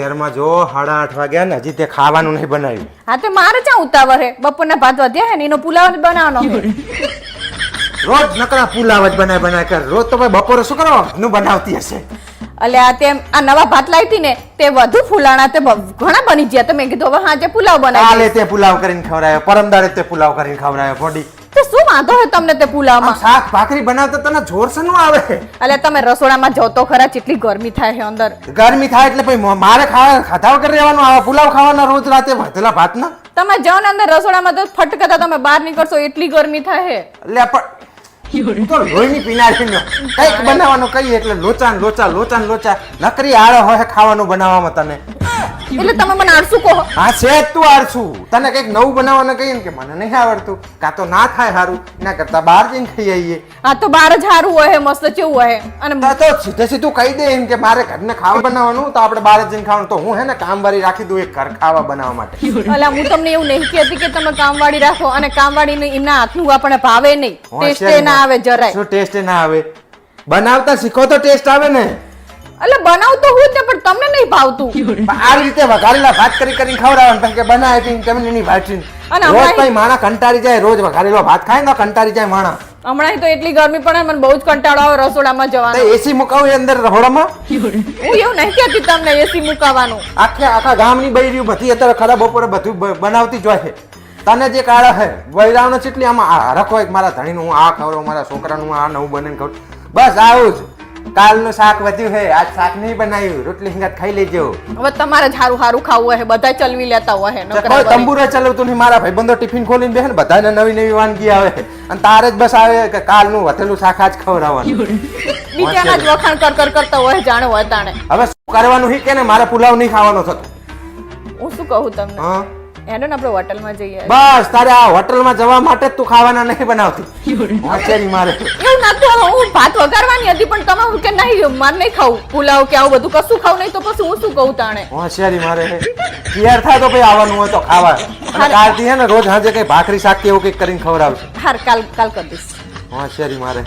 શહેરમાં જો 8:30 વાગ્યા ને હજી તે ખાવાનું નહીં બનાવ્યું. હા તે મારે ચા ઉતાવળ હે બપોરના ભાત વધ્યા હે ને એનો પુલાવ જ બનાવવાનો હે. રોજ નકરા પુલાવ જ બનાય કર. રોજ તો ભાઈ બપોરે શું કરો નું બનાવતી હશે. અલ્યા તેમ આ નવા ભાત લાવી હતી ને તે વધુ ફૂલાણા તે ઘણા બની ગયા. તો મેં કીધું હવે હાજે પુલાવ બનાવી. કાલે તે પુલાવ કરીને ખવડાયો, પરમદાડે તે પુલાવ કરીને ખવડાયો. પોડી તો શું વાંધો હે તમને તે પુલાવમાં? શાક ભાખરી બનાવતા તને જોર શેનું આવે? અલ્યા તમે રસોડામાં જો તો ખરા કેટલી ગરમી થાય છે અંદર. ગરમી થાય એટલે ભાઈ મારે ખાધા વગર રહેવાનું આવે. પુલાવ ખાવાના રોજ રાતે વધેલા ભાત ના. તમે જાઓ ને અંદર રસોડામાં તો ફટકતા તમે બહાર નીકળશો એટલી ગરમી થાય હે. એટલે પણ તો લોહીની પીનારી નો કઈક બનાવવાનું કહીએ એટલે લોચા નકરી આળે હોય ખાવાનું બનાવવામાં તને. એટલે તમે મને આળસુ કહો? હા છે તું આળસુ. તને કઈક નવું બનાવવાનું કહીએ ને કે મને નહીં આવડતું કાં તો ના થાય સારું એના કરતા બહાર જઈને ખાઈ આવીએ. હા તો બહાર જ સારું હોય મસ્ત કેવું હોય. અને તો સીધું કહી દે એમ કે મારે ઘરને ખાવા બનાવવાનું તો આપણે બહાર જઈને ખાવાનું. તો હું હે ને કામવાળી રાખી દઉં એક ઘર ખાવા બનાવવા માટે. અલા હું તમને એવું નહીં કહેતી કે તમે કામવાળી રાખો અને કામવાળી એમના હાથનું આપણને ભાવે નહીં. ટેસ્ટ ના આવે જરાય. શું ટેસ્ટ ના આવે? બનાવતા શીખો તો ટેસ્ટ આવે ને. એટલે બનાવતો હું જ પણ તમને નહીં ભાવતું. આ રીતે વઘારેલા ભાત કરીને ખવડાવવાનું કે બનાવે તમને નહીં ભાવતું. રોજ ભાઈ માણા કંટાળી જાય. રોજ વઘારેલો ભાત ખાય ને કંટાળી જાય માણા. હમણાં તો એટલી ગરમી પડે મને બહુ જ કંટાળો આવે રસોડામાં જવાનો. એસી મુકાવું અંદર રહોડામાં? હું એવું નહીં કહેતી તમને એસી મુકાવાનું. આખા ગામની બૈરીઓ બધી અત્યારે ખરા બપોરે બધું બનાવતી જ હોય. તને જે કાળા હે વૈરાવનો ચીટલી આમાં રખો એક મારા ધણીનું હું આ ખવડાવું, મારા છોકરાનું આ નવું બને ખવડાવું. બસ આવું જ. કાલનું શાક વધ્યું હે આજ શાક નહીં બનાવ્યું, રોટલી સંગાત ખાઈ લેજો. હવે તમારે જ હારું ખાવું હોય બધા ચલવી લેતા હોય. કોઈ તંબુરો ચલાવતું નહીં. મારા ભાઈબંધો ટિફિન ખોલીને બેસે ને બધાને નવી વાનગી આવે અને તારે જ બસ આવે કે કાલનું વધેલું શાક આજ ખવડાવવાનું. બીજાના જ વખાણ કરતા હોય જાણે હોય તાણે. હવે શું કરવાનું હી કે ને મારે પુલાવ નહીં ખાવાનો થતો. હું શું કહું તમને? હા એનો ને આપણે હોટલમાં જઈએ. બસ તારે આ હોટલમાં જવા માટે જ તું ખાવાના નહીં બનાવતી. હોશિયારી મારે એવું નતું. હું ભાત વઘારવાની હતી પણ તમે કે નહીં મારે નહીં ખાવું પુલાવ કે આવું બધું કશું ખાવું નહીં તો પછી હું શું કહું તાણે? હોશિયારી મારે તૈયાર થાય તો ભાઈ આવવાનું હોય તો ખાવા. અને કાલથી હે ને રોજ સાંજે કઈ ભાખરી શાક કે એવું કઈક કરીને ખવડાવશે. હાર કાલ કરી દઈશ. હોશિયારી મારે